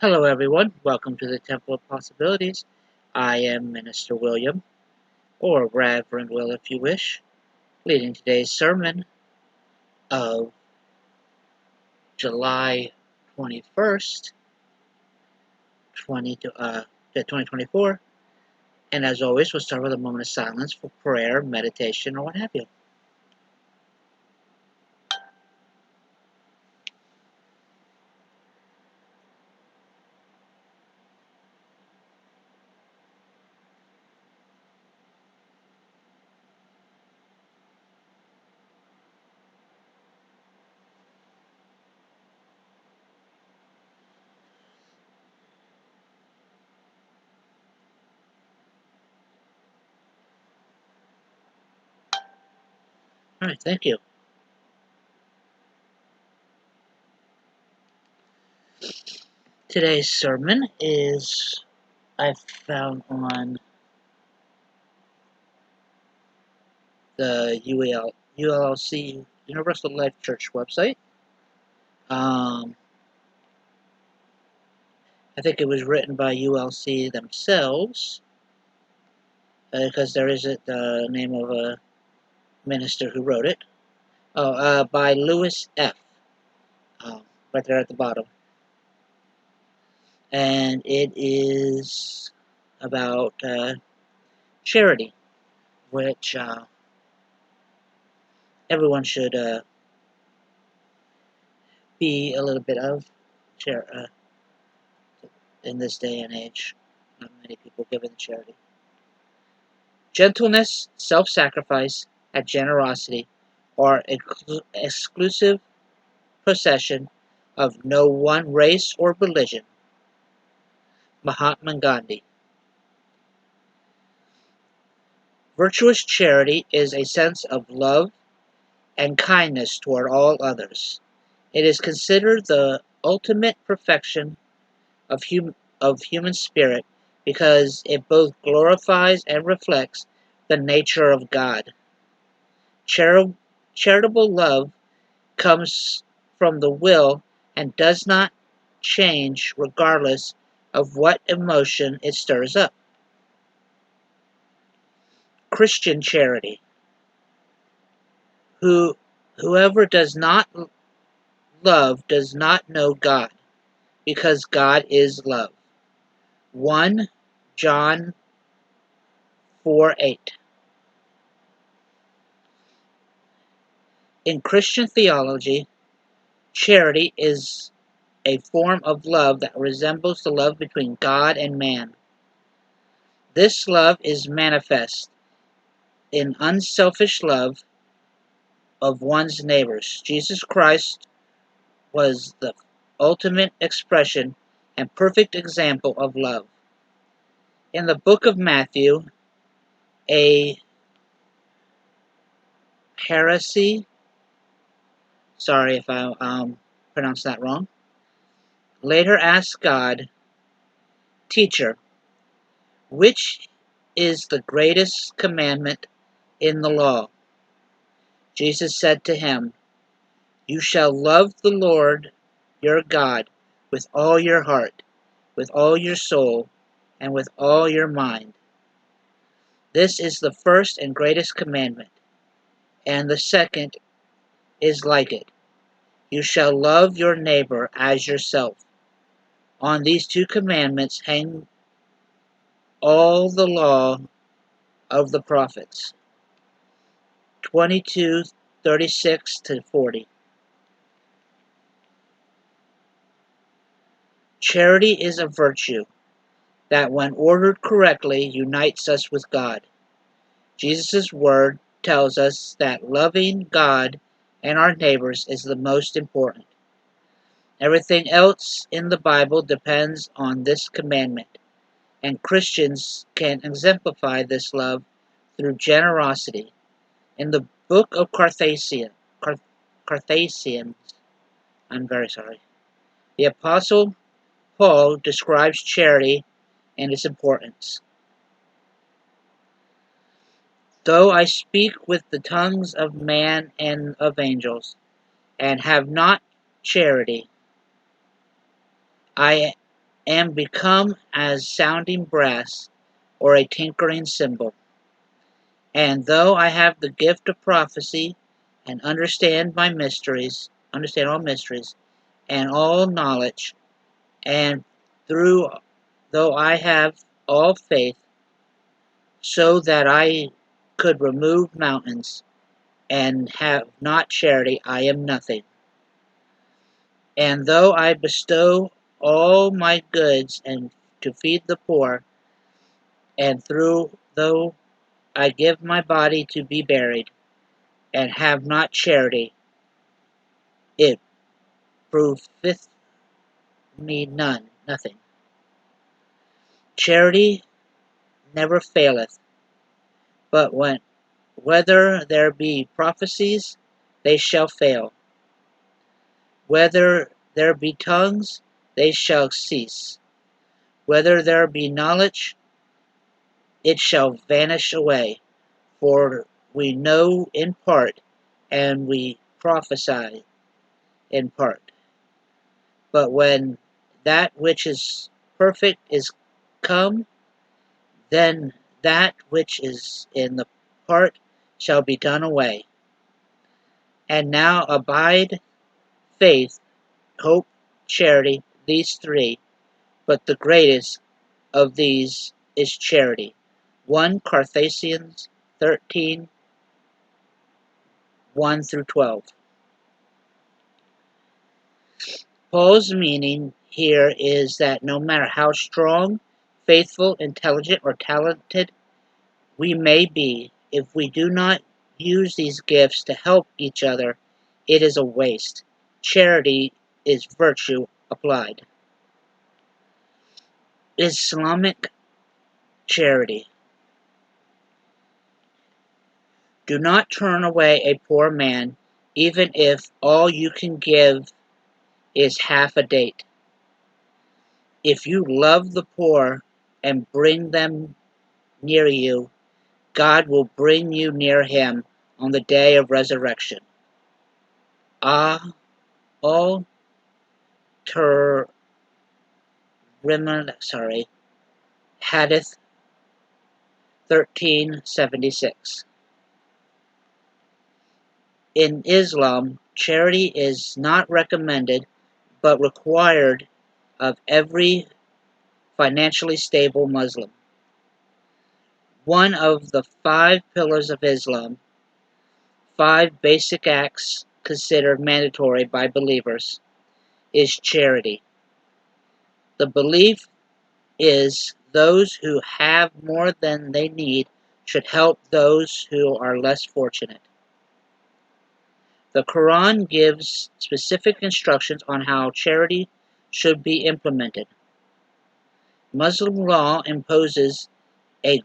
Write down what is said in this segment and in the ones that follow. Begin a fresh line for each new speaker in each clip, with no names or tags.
Hello, everyone. Welcome to the Temple of Possibilities. I am Minister William, or Reverend Will, if you wish, leading today's sermon of July 21st, 2024. And as always, we'll start with a moment of silence for prayer, meditation, or what have you. All right, thank you. Today's sermon I found on the ULC, Universal Life Church website. I think it was written by ULC themselves, because there isn't the name of a minister who wrote it. By Lewis F. Right there at the bottom. And it is about charity, which everyone should be a little bit of in this day and age. Not many people give in charity. Gentleness, self-sacrifice, and generosity are exclusive possession of no one race or religion. Mahatma Gandhi. Virtuous charity is a sense of love and kindness toward all others. It is considered the ultimate perfection of human spirit because it both glorifies and reflects the nature of God. Charitable love comes from the will and does not change regardless of what emotion it stirs up. Christian charity. Whoever does not love does not know God, because God is love. 1 John 4:8. In Christian theology, charity is a form of love that resembles the love between God and man. This love is manifest in unselfish love of one's neighbors. Jesus Christ was the ultimate expression and perfect example of love. In the book of Matthew, a heresy, sorry if I pronounced that wrong, later asked God, "Teacher, which is the greatest commandment in the law?" Jesus said to him, "You shall love the Lord your God with all your heart, with all your soul, and with all your mind. This is the first and greatest commandment, and the second is like it. You shall love your neighbor as yourself. On these two commandments hang all the law of the prophets." 22:36-40. Charity is a virtue that, when ordered correctly, unites us with God. Jesus' word tells us that loving God and our neighbors is the most important. Everything else in the Bible depends on this commandment, and Christians can exemplify this love through generosity. In the book of Carthasians, I'm very sorry, the Apostle Paul describes charity and its importance. "Though I speak with the tongues of man and of angels, and have not charity, I am become as sounding brass or a tinkering cymbal. And though I have the gift of prophecy and understand all mysteries and all knowledge, and through though I have all faith, so that I could remove mountains, and have not charity, I am nothing. And though I bestow all my goods and to feed the poor, and though I give my body to be buried, and have not charity, it proveth me nothing. Charity never faileth, but whether there be prophecies, they shall fail. Whether there be tongues, they shall cease. Whether there be knowledge, it shall vanish away. For we know in part, and we prophesy in part. But when that which is perfect is come, then that which is in the part shall be done away. And now abide faith, hope, charity, these three, but the greatest of these is charity. 1 Corinthians 13, 1 through 12. Paul's meaning here is that no matter how strong, faithful, intelligent, or talented we may be, if we do not use these gifts to help each other, it is a waste. Charity is virtue applied. Islamic charity. Do not turn away a poor man, even if all you can give is half a date. If you love the poor and bring them near you, God will bring you near him on the day of resurrection. Ah, all Hadith 1376. In Islam, charity is not recommended but required of every financially stable Muslim. One of the 5 pillars of Islam, 5 basic acts considered mandatory by believers, is charity. The belief is those who have more than they need should help those who are less fortunate. The Quran gives specific instructions on how charity should be implemented. Muslim law imposes a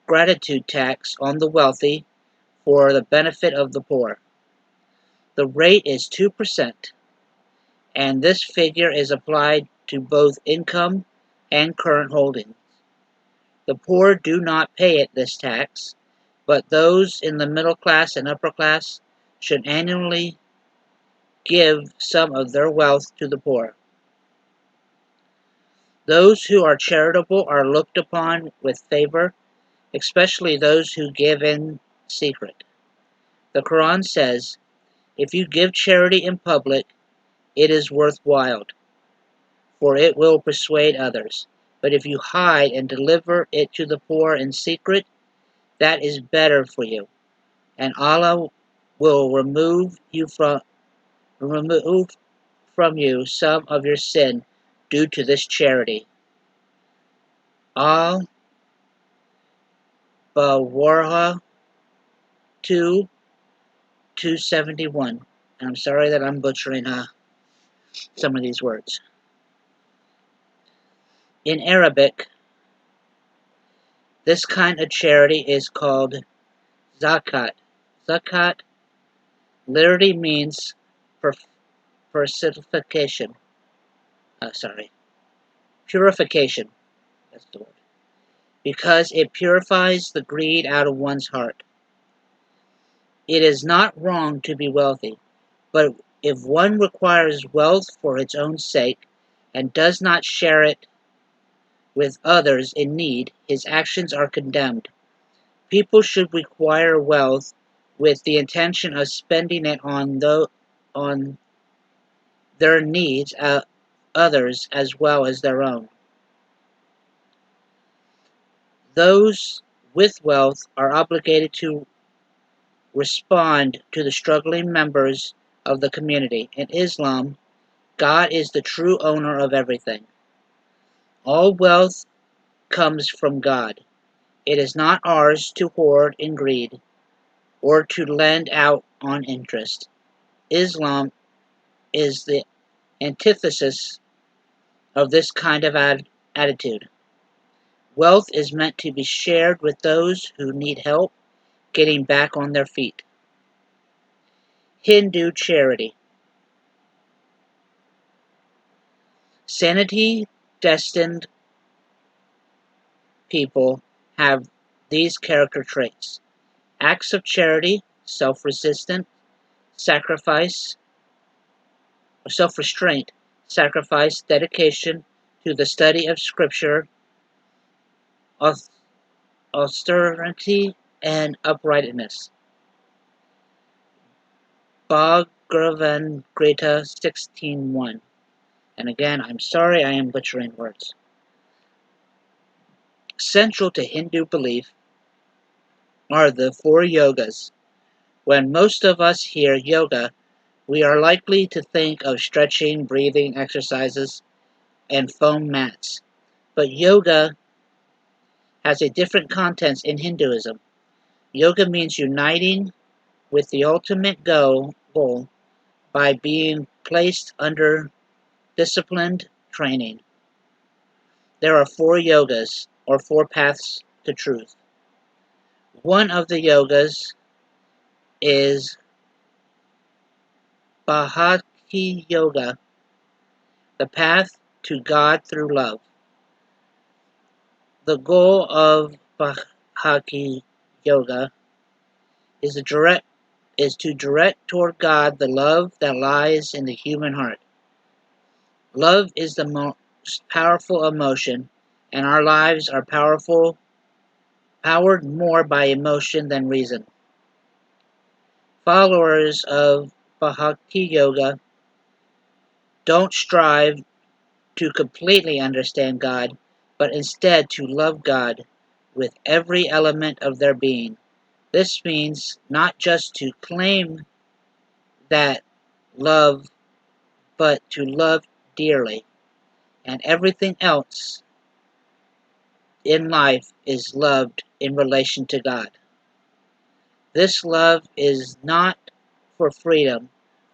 gratitude tax on the wealthy for the benefit of the poor. The rate is 2%, and this figure is applied to both income and current holdings. The poor do not pay this tax, but those in the middle class and upper class should annually give some of their wealth to the poor. Those who are charitable are looked upon with favor, especially those who give in secret. The Quran says, if you give charity in public, it is worthwhile, for it will persuade others. But if you hide and deliver it to the poor in secret, that is better for you, and Allah will remove from you some of your sin due to this charity. Al-Bawarha 2:271. And I'm sorry that I'm butchering some of these words. In Arabic, this kind of charity is called zakat. Zakat literally means purification. Purification. That's the word. Because it purifies the greed out of one's heart. It is not wrong to be wealthy, but if one requires wealth for its own sake and does not share it with others in need, his actions are condemned. People should acquire wealth with the intention of spending it on their needs, others as well as their own. Those with wealth are obligated to respond to the struggling members of the community. In Islam, God is the true owner of everything. All wealth comes from God. It is not ours to hoard in greed or to lend out on interest. Islam is the antithesis of this kind of attitude. Wealth is meant to be shared with those who need help getting back on their feet. Hindu charity. Sanity destined people have these character traits: acts of charity, self-resistant, sacrifice, self-restraint, sacrifice, dedication to the study of scripture, austerity, and uprightness. Bhagavan Gita 16:1. And again, I'm sorry I am butchering words. Central to Hindu belief are the four yogas. When most of us hear yoga, we are likely to think of stretching, breathing exercises, and foam mats. But yoga has a different context in Hinduism. Yoga means uniting with the ultimate goal by being placed under disciplined training. There are four yogas, or four paths to truth. One of the yogas is Bhakti Yoga, the path to God through love. The goal of Bhakti Yoga is to direct toward God the love that lies in the human heart. Love is the most powerful emotion, and our lives are powered more by emotion than reason. Followers of Bhakti Yoga don't strive to completely understand God, but instead to love God with every element of their being. This means not just to claim that love, but to love dearly, and everything else in life is loved in relation to God. This love is not for freedom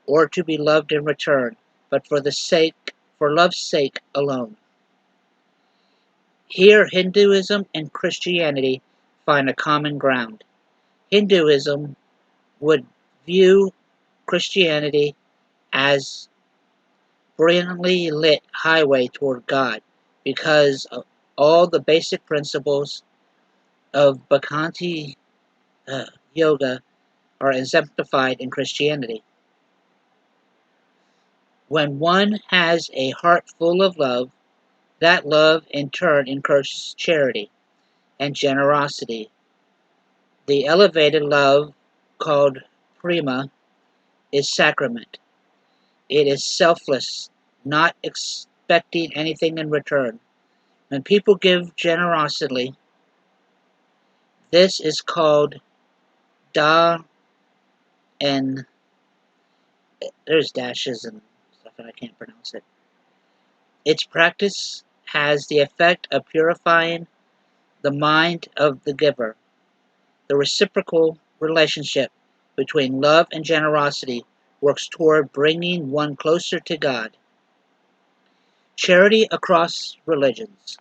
or to be loved in return, but for love's sake alone. Here Hinduism and Christianity find a common ground. Hinduism would view Christianity as brilliantly lit highway toward God because of all the basic principles of Bhakti Yoga are exemplified in Christianity. When one has a heart full of love, that love in turn encourages charity and generosity. The elevated love called prema is sacrament. It is selfless, not expecting anything in return. When people give generosity, this is called da, and there's dashes and stuff and I can't pronounce it. Its practice has the effect of purifying the mind of the giver. The reciprocal relationship between love and generosity works toward bringing one closer to God. Charity across religions.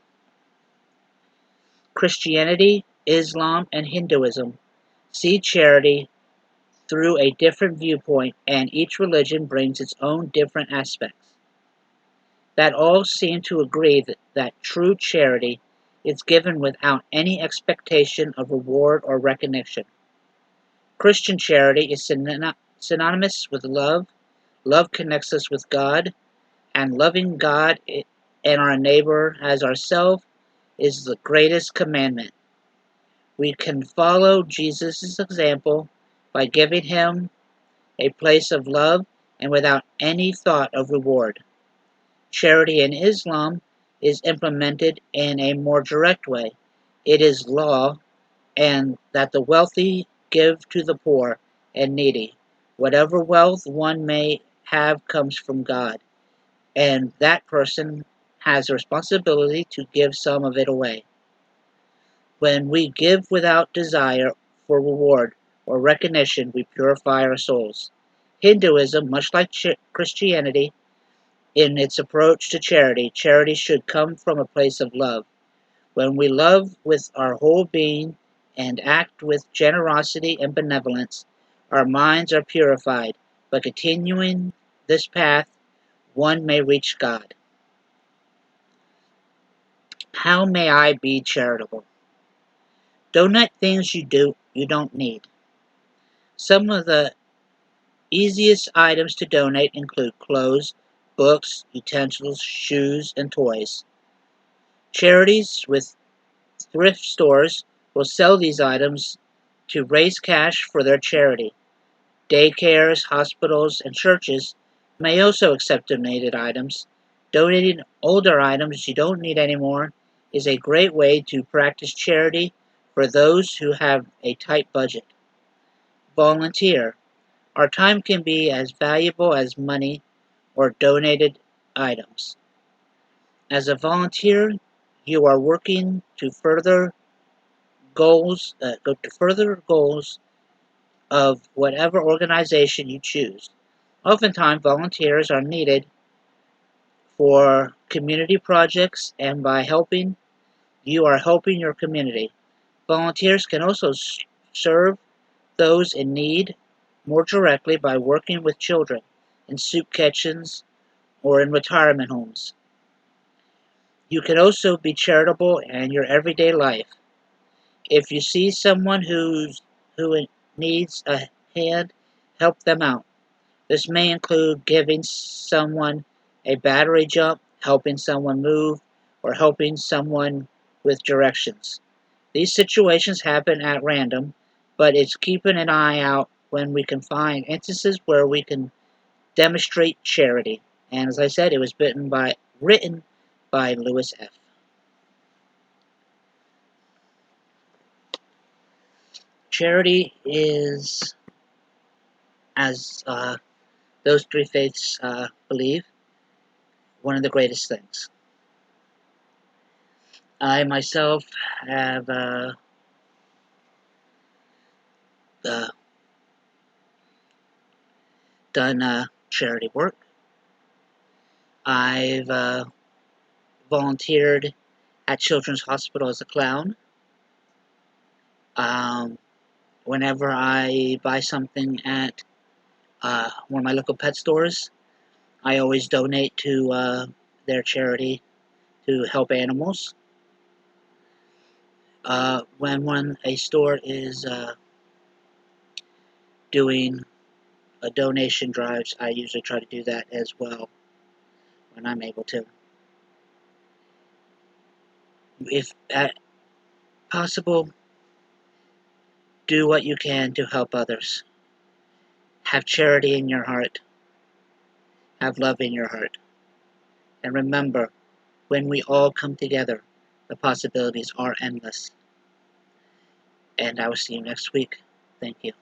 Christianity, Islam, and Hinduism see charity through a different viewpoint, and each religion brings its own different aspects. That all seem to agree that true charity is given without any expectation of reward or recognition. Christian charity is synonymous with love. Love connects us with God, and loving God and our neighbor as ourselves is the greatest commandment. We can follow Jesus' example by giving him a place of love and without any thought of reward. Charity in Islam is implemented in a more direct way. It is law and that the wealthy give to the poor and needy. Whatever wealth one may have comes from God, and that person has a responsibility to give some of it away. When we give without desire for reward or recognition, we purify our souls. Hinduism, much like Christianity, in its approach to charity, charity should come from a place of love. When we love with our whole being and act with generosity and benevolence, our minds are purified. By continuing this path, one may reach God. How may I be charitable? Donate things you don't need. Some of the easiest items to donate include clothes, books, utensils, shoes, and toys. Charities with thrift stores will sell these items to raise cash for their charity. Daycares, hospitals, and churches may also accept donated items. Donating older items you don't need anymore is a great way to practice charity for those who have a tight budget. Volunteer. Our time can be as valuable as money or donated items. As a volunteer, you are working to further goals of whatever organization you choose. Oftentimes, volunteers are needed for community projects, and by helping, you are helping your community. Volunteers can also serve those in need more directly by working with children in soup kitchens or in retirement homes. You can also be charitable in your everyday life. If you see someone who needs a hand, help them out. This may include giving someone a battery jump, helping someone move, or helping someone with directions. These situations happen at random, but it's keeping an eye out when we can find instances where we can demonstrate charity. And as I said, it was written by Lewis F. Charity is, as those three faiths believe, one of the greatest things. I myself have uh, done charity work. I've volunteered at Children's Hospital as a clown. Um, Whenever I buy something at one of my local pet stores, I always donate to their charity to help animals. When a store is doing a donation drives, I usually try to do that as well when I'm able to. If possible, do what you can to help others. Have charity in your heart. Have love in your heart. And remember, when we all come together, the possibilities are endless. And I will see you next week. Thank you.